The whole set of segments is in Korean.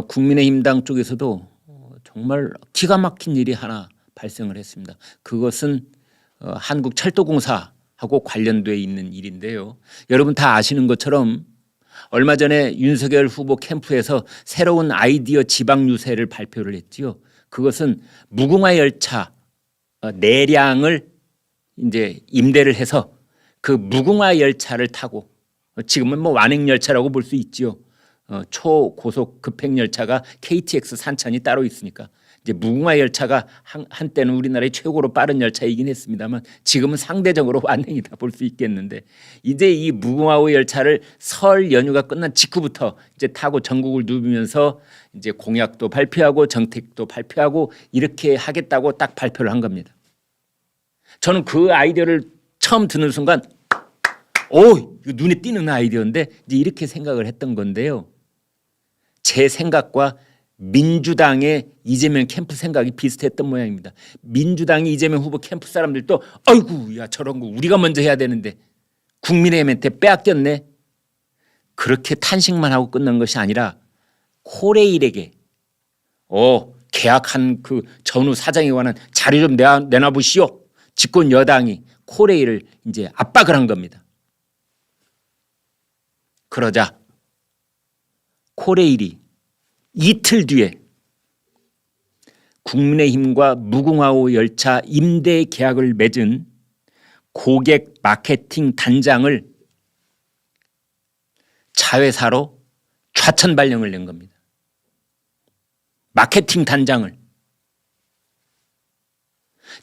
국민의힘당 쪽에서도 정말 기가 막힌 일이 하나 발생을 했습니다. 그것은 한국철도공사하고 관련돼 있는 일인데요. 여러분 다 아시는 것처럼 얼마 전에 윤석열 후보 캠프에서 새로운 아이디어 지방 유세를 발표를 했지요. 그것은 무궁화 열차 내량을 이제 임대를 해서 그 무궁화 열차를 타고, 지금은 뭐 완행 열차라고 볼 수 있지요. 초고속 급행 열차가 KTX 산천이 따로 있으니까 이제 무궁화 열차가 한때는 우리나라의 최고로 빠른 열차이긴 했습니다만 지금은 상대적으로 완행이다 볼 수 있겠는데, 이제 이 무궁화 열차를 설 연휴가 끝난 직후부터 이제 타고 전국을 누비면서 이제 공약도 발표하고 정책도 발표하고 이렇게 하겠다고 딱 발표를 한 겁니다. 저는 그 아이디어를 처음 듣는 순간 이거 눈에 띄는 아이디어인데 이제 이렇게 생각을 했던 건데요. 제 생각과 민주당의 이재명 캠프 생각이 비슷했던 모양입니다. 민주당이 이재명 후보 캠프 사람들도 아이고 야 저런 거 우리가 먼저 해야 되는데 국민의힘한테 빼앗겼네. 그렇게 탄식만 하고 끝난 것이 아니라 코레일에게 계약한 그 전후 사장에 관한 자료 좀 내놔보시오. 집권 여당이 코레일을 이제 압박을 한 겁니다. 그러자 코레일이 이틀 뒤에 국민의힘과 무궁화호 열차 임대 계약을 맺은 고객 마케팅 단장을 자회사로 좌천 발령을 낸 겁니다. 마케팅 단장을.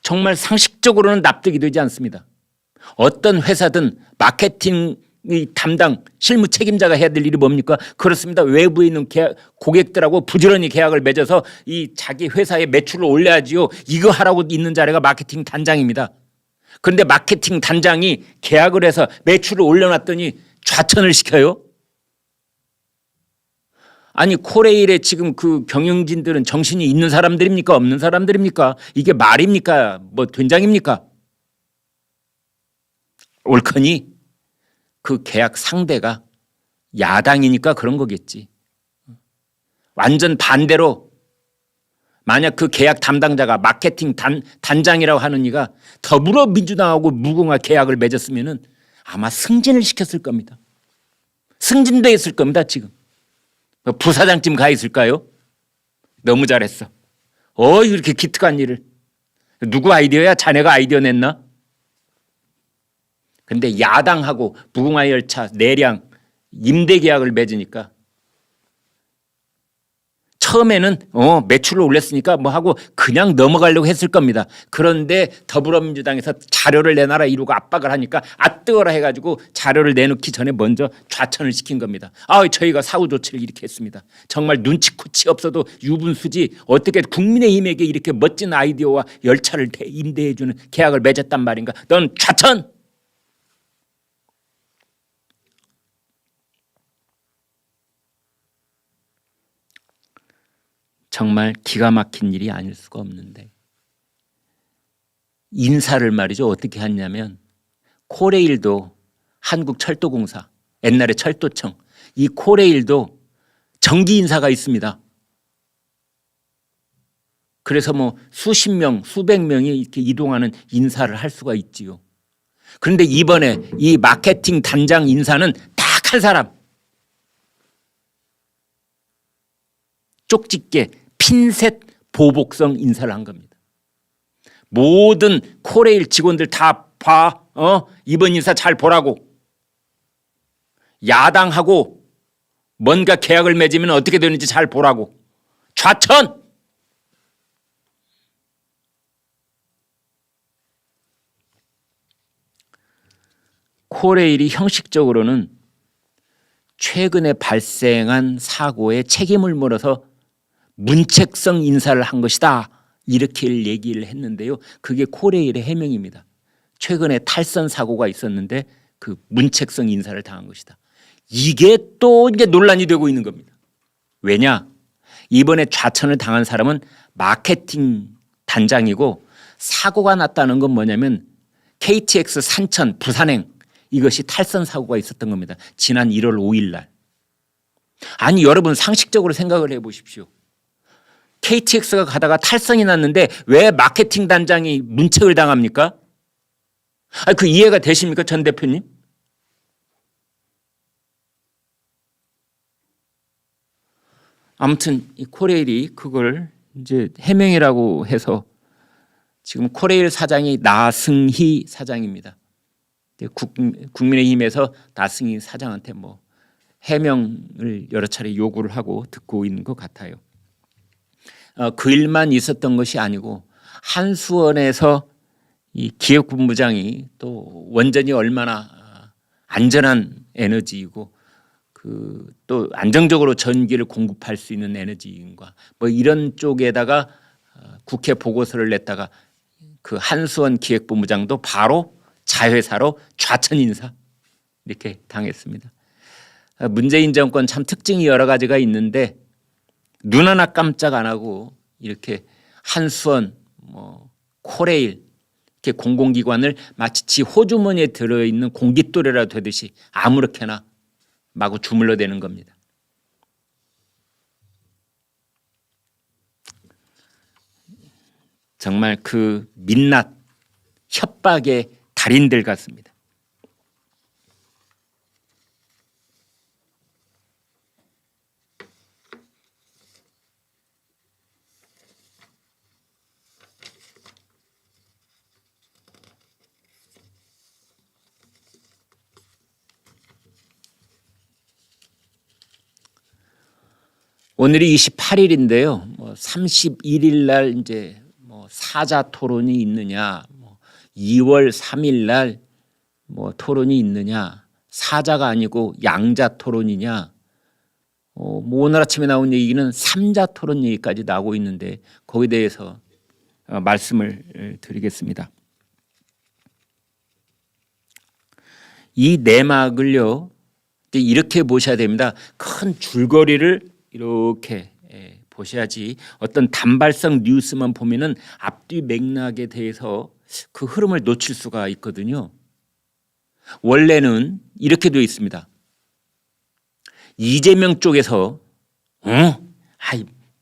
정말 상식적으로는 납득이 되지 않습니다. 어떤 회사든 마케팅 담당 실무 책임자가 해야 될 일이 뭡니까? 그렇습니다. 외부에 있는 고객들하고 부지런히 계약을 맺어서 이 자기 회사의 매출을 올려야지요. 이거 하라고 있는 자리가 마케팅 단장입니다. 그런데 마케팅 단장이 계약을 해서 매출을 올려놨더니 좌천을 시켜요? 아니 코레일의 지금 그 경영진들은 정신이 있는 사람들입니까? 없는 사람들입니까? 이게 말입니까? 뭐 된장입니까? 옳거니 그 계약 상대가 야당이니까 그런 거겠지. 완전 반대로 만약 그 계약 담당자가 마케팅 단장이라고 하는 이가 더불어민주당하고 무궁화 계약을 맺었으면은 아마 승진을 시켰을 겁니다. 승진도 했을 겁니다. 지금 부사장쯤 가 있을까요? 너무 잘했어. 이렇게 기특한 일을. 누구 아이디어야? 자네가 아이디어 냈나? 근데 야당하고 무궁화 열차 내량 임대 계약을 맺으니까 처음에는 매출을 올렸으니까 뭐 하고 그냥 넘어가려고 했을 겁니다. 그런데 더불어민주당에서 자료를 내놔라 이러고 압박을 하니까 뜨거라 해가지고 자료를 내놓기 전에 먼저 좌천을 시킨 겁니다. 저희가 사후 조치를 이렇게 했습니다. 정말 눈치코치 없어도 유분수지 어떻게 국민의힘에게 이렇게 멋진 아이디어와 열차를 임대해주는 계약을 맺었단 말인가. 넌 좌천! 정말 기가 막힌 일이 아닐 수가 없는데 인사를 말이죠. 어떻게 했냐면 코레일도 한국철도공사, 옛날에 철도청, 이 코레일도 정기 인사가 있습니다. 그래서 뭐 수십 명, 수백 명이 이렇게 이동하는 인사를 할 수가 있지요. 그런데 이번에 이 마케팅 단장 인사는 딱 한 사람. 쪽집게 핀셋 보복성 인사를 한 겁니다. 모든 코레일 직원들 다 봐. 이번 인사 잘 보라고. 야당하고 뭔가 계약을 맺으면 어떻게 되는지 잘 보라고. 좌천! 코레일이 형식적으로는 최근에 발생한 사고에 책임을 물어서 문책성 인사를 한 것이다. 이렇게 얘기를 했는데요. 그게 코레일의 해명입니다. 최근에 탈선 사고가 있었는데 그 문책성 인사를 당한 것이다. 이게 또 이제 논란이 되고 있는 겁니다. 왜냐? 이번에 좌천을 당한 사람은 마케팅 단장이고 사고가 났다는 건 뭐냐면 KTX 산천 부산행 이것이 탈선 사고가 있었던 겁니다. 지난 1월 5일 날. 아니 여러분 상식적으로 생각을 해보십시오. KTX가 가다가 탈선이 났는데 왜 마케팅 단장이 문책을 당합니까? 아니 그 이해가 되십니까, 전 대표님? 아무튼 이 코레일이 그걸 이제 해명이라고 해서 지금 코레일 사장이 나승희 사장입니다. 국민의힘에서 나승희 사장한테 뭐 해명을 여러 차례 요구를 하고 듣고 있는 것 같아요. 그 일만 있었던 것이 아니고 한수원에서 이 기획본부장이 또 원전이 얼마나 안전한 에너지이고 그 또 안정적으로 전기를 공급할 수 있는 에너지인가 뭐 이런 쪽에다가 국회 보고서를 냈다가 그 한수원 기획본부장도 바로 자회사로 좌천 인사 이렇게 당했습니다. 문재인 정권 참 특징이 여러 가지가 있는데 눈 하나 깜짝 안 하고 이렇게 한수원, 뭐 코레일 이렇게 공공기관을 마치 지 호주머니에 들어있는 공깃돌이라 되듯이 아무렇게나 마구 주물러대는 겁니다. 정말 그 민낯 협박의 달인들 같습니다. 오늘이 28일인데요. 뭐 31일 날 이제 뭐 사자 토론이 있느냐, 뭐 2월 3일 날 뭐 토론이 있느냐, 사자가 아니고 양자 토론이냐, 뭐 오늘 아침에 나온 얘기는 삼자 토론 얘기까지 나오고 있는데 거기에 대해서 말씀을 드리겠습니다. 이 내막을요 이렇게 보셔야 됩니다. 큰 줄거리를 이렇게 보셔야지 어떤 단발성 뉴스만 보면은 앞뒤 맥락에 대해서 그 흐름을 놓칠 수가 있거든요. 원래는 이렇게 되어 있습니다. 이재명 쪽에서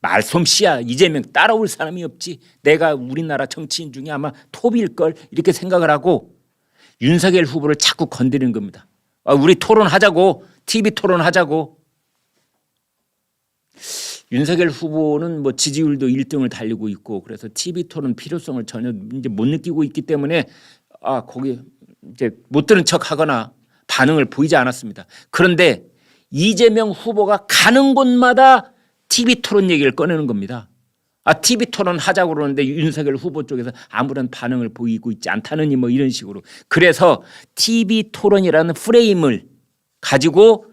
말솜씨야 이재명 따라올 사람이 없지 내가 우리나라 정치인 중에 아마 톱일걸 이렇게 생각을 하고 윤석열 후보를 자꾸 건드리는 겁니다. 우리 토론하자고 TV 토론하자고. 윤석열 후보는 뭐 지지율도 1등을 달리고 있고 그래서 TV 토론 필요성을 전혀 이제 못 느끼고 있기 때문에 거기 이제 못 들은 척하거나 반응을 보이지 않았습니다. 그런데 이재명 후보가 가는 곳마다 TV 토론 얘기를 꺼내는 겁니다. TV 토론 하자고 그러는데 윤석열 후보 쪽에서 아무런 반응을 보이고 있지 않다느니 뭐 이런 식으로. 그래서 TV 토론이라는 프레임을 가지고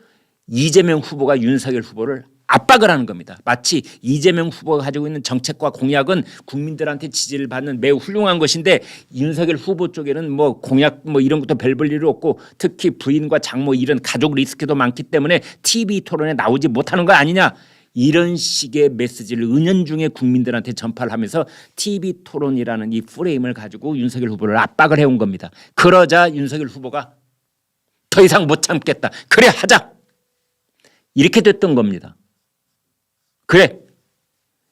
이재명 후보가 윤석열 후보를 압박을 하는 겁니다. 마치 이재명 후보가 가지고 있는 정책과 공약은 국민들한테 지지를 받는 매우 훌륭한 것인데 윤석열 후보 쪽에는 뭐 공약 뭐 이런 것도 별 볼 일이 없고 특히 부인과 장모 이런 가족 리스크도 많기 때문에 TV 토론에 나오지 못하는 거 아니냐. 이런 식의 메시지를 은연중에 국민들한테 전파를 하면서 TV 토론이라는 이 프레임을 가지고 윤석열 후보를 압박을 해온 겁니다. 그러자 윤석열 후보가 더 이상 못 참겠다. 그래 하자. 이렇게 됐던 겁니다. 그래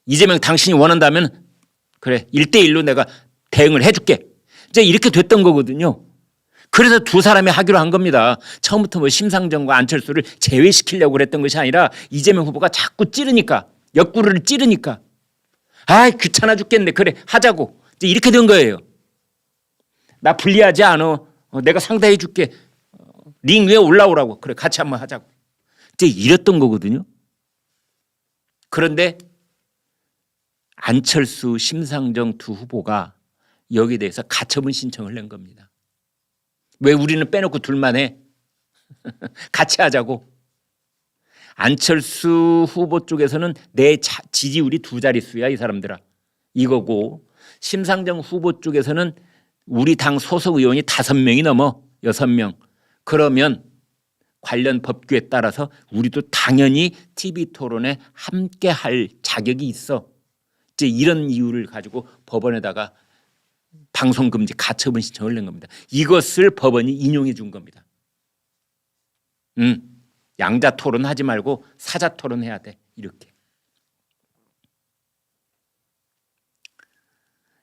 이재명 당신이 원한다면 그래 1대1로 내가 대응을 해줄게. 이제 이렇게 됐던 거거든요. 그래서 두 사람이 하기로 한 겁니다. 처음부터 뭐 심상정과 안철수를 제외시키려고 그랬던 것이 아니라 이재명 후보가 자꾸 찌르니까 옆구리를 찌르니까 귀찮아 죽겠네. 그래 하자고. 이제 이렇게 된 거예요. 나 불리하지 않아. 내가 상대해 줄게. 링 위에 올라오라고. 그래 같이 한번 하자고. 이제 이랬던 거거든요. 그런데 안철수, 심상정 두 후보가 여기에 대해서 가처분 신청을 낸 겁니다. 왜 우리는 빼놓고 둘만 해? 같이 하자고. 안철수 후보 쪽에서는 내 지지율이 2자릿수야 이 사람들아 이거고 심상정 후보 쪽에서는 우리 당 소속 의원이 5명이 넘어 6명. 그러면 관련 법규에 따라서 우리도 당연히 TV 토론에 함께할 자격이 있어. 이제 이런 이유를 가지고 법원에다가 방송금지 가처분 신청을 낸 겁니다. 이것을 법원이 인용해 준 겁니다. 양자 토론하지 말고 사자 토론해야 돼. 이렇게.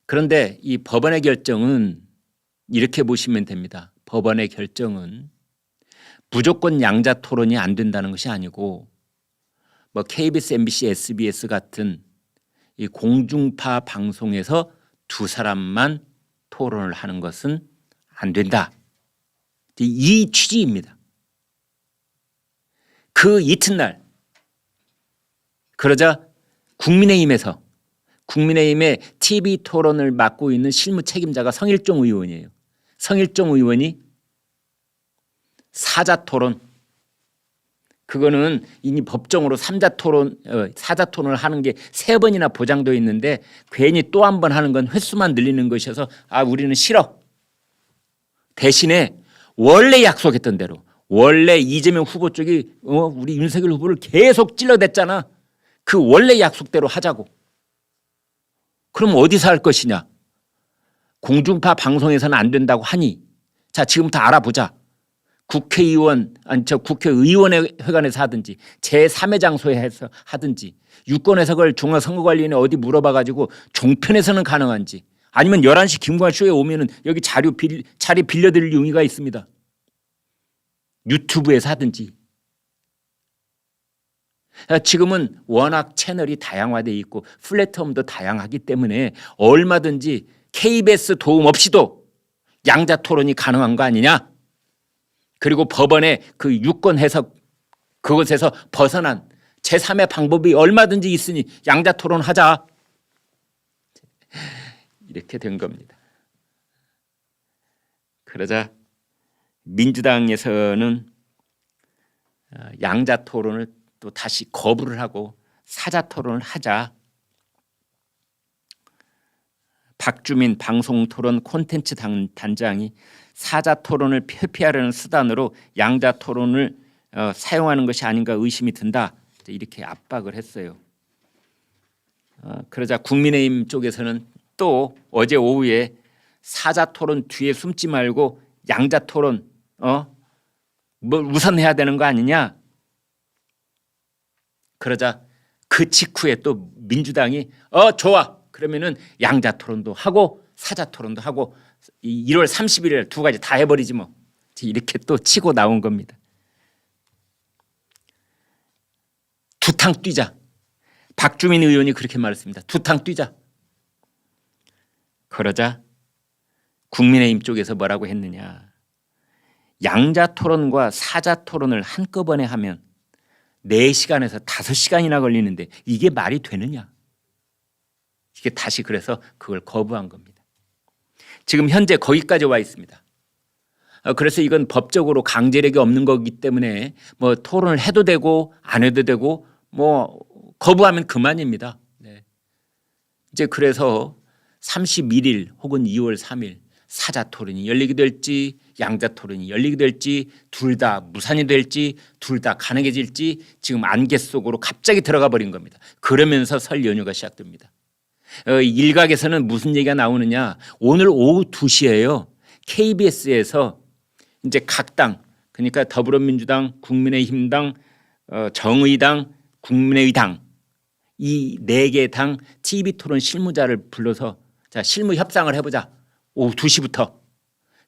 그런데 이 법원의 결정은 이렇게 보시면 됩니다. 법원의 결정은 무조건 양자 토론이 안 된다는 것이 아니고 뭐 KBS, MBC, SBS 같은 이 공중파 방송에서 두 사람만 토론을 하는 것은 안 된다. 이 취지입니다. 그 이튿날 그러자 국민의힘의 TV 토론을 맡고 있는 실무 책임자가 성일종 의원이에요. 성일종 의원이 사자 토론, 그거는 이미 법정으로 사자 토론을 하는 게 3번이나 보장되어 있는데 괜히 또 한 번 하는 건 횟수만 늘리는 것이어서 우리는 싫어. 대신에 원래 약속했던 대로, 원래 이재명 후보 쪽이 우리 윤석열 후보를 계속 찔러댔잖아. 그 원래 약속대로 하자고. 그럼 어디서 할 것이냐? 공중파 방송에서는 안 된다고 하니 자, 지금부터 알아보자. 국회의원의 회관에서 하든지 제3의 장소에서 하든지 유권 해석을 중앙선거관리위원회 어디 물어봐가지고 종편에서는 가능한지, 아니면 11시 김구한 쇼에 오면은 여기 자리 빌려드릴 용의가 있습니다. 유튜브에서 하든지. 지금은 워낙 채널이 다양화되어 있고 플랫폼도 다양하기 때문에 얼마든지 KBS 도움 없이도 양자 토론이 가능한 거 아니냐? 그리고 법원의 그 유권 해석 그것에서 벗어난 제3의 방법이 얼마든지 있으니 양자 토론하자. 이렇게 된 겁니다. 그러자 민주당에서는 양자 토론을 또 다시 거부를 하고 사자 토론을 하자. 박주민 방송토론 콘텐츠 단장이 사자 토론을 회피하려는 수단으로 양자 토론을 사용하는 것이 아닌가 의심이 든다. 이렇게 압박을 했어요. 그러자 국민의힘 쪽에서는 또 어제 오후에 사자 토론 뒤에 숨지 말고 양자 토론 뭘 우선해야 되는 거 아니냐. 그러자 그 직후에 또 민주당이 좋아. 그러면은 양자 토론도 하고 사자 토론도 하고 1월 30일에 두 가지 다 해버리지 뭐. 이렇게 또 치고 나온 겁니다. 두탕 뛰자. 박주민 의원이 그렇게 말했습니다. 두탕 뛰자. 그러자 국민의힘 쪽에서 뭐라고 했느냐. 양자 토론과 사자 토론을 한꺼번에 하면 4시간에서 5시간이나 걸리는데 이게 말이 되느냐. 이게 다시 그래서 그걸 거부한 겁니다. 지금 현재 거기까지 와 있습니다. 그래서 이건 법적으로 강제력이 없는 거기 때문에 뭐 토론을 해도 되고 안 해도 되고 뭐 거부하면 그만입니다. 네. 이제 그래서 31일 혹은 2월 3일 사자 토론이 열리게 될지 양자 토론이 열리게 될지 둘 다 무산이 될지 둘 다 가능해질지 지금 안개 속으로 갑자기 들어가 버린 겁니다. 그러면서 설 연휴가 시작됩니다. 일각에서는 무슨 얘기가 나오느냐. 오늘 오후 2시에요. KBS에서 이제 각 당, 그러니까 더불어민주당, 국민의힘당, 정의당, 국민의당 이 4개 당 TV 토론 실무자를 불러서 자, 실무 협상을 해보자. 오후 2시부터.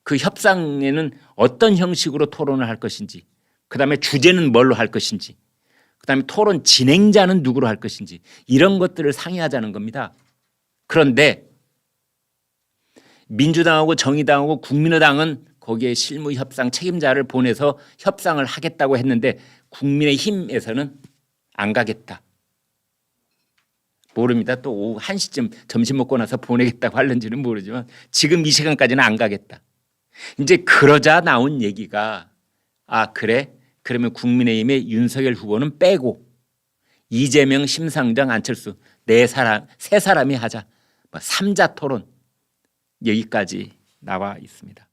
그 협상에는 어떤 형식으로 토론을 할 것인지, 그다음에 주제는 뭘로 할 것인지, 그다음에 토론 진행자는 누구로 할 것인지 이런 것들을 상의하자는 겁니다. 그런데 민주당하고 정의당하고 국민의당은 거기에 실무 협상 책임자를 보내서 협상을 하겠다고 했는데 국민의힘에서는 안 가겠다. 모릅니다. 또 오후 1시쯤 점심 먹고 나서 보내겠다고 하는지는 모르지만 지금 이 시간까지는 안 가겠다. 이제 그러자 나온 얘기가 그래? 그러면 국민의힘의 윤석열 후보는 빼고 이재명, 심상정, 안철수 세 사람이 하자. 3자 토론 여기까지 나와 있습니다.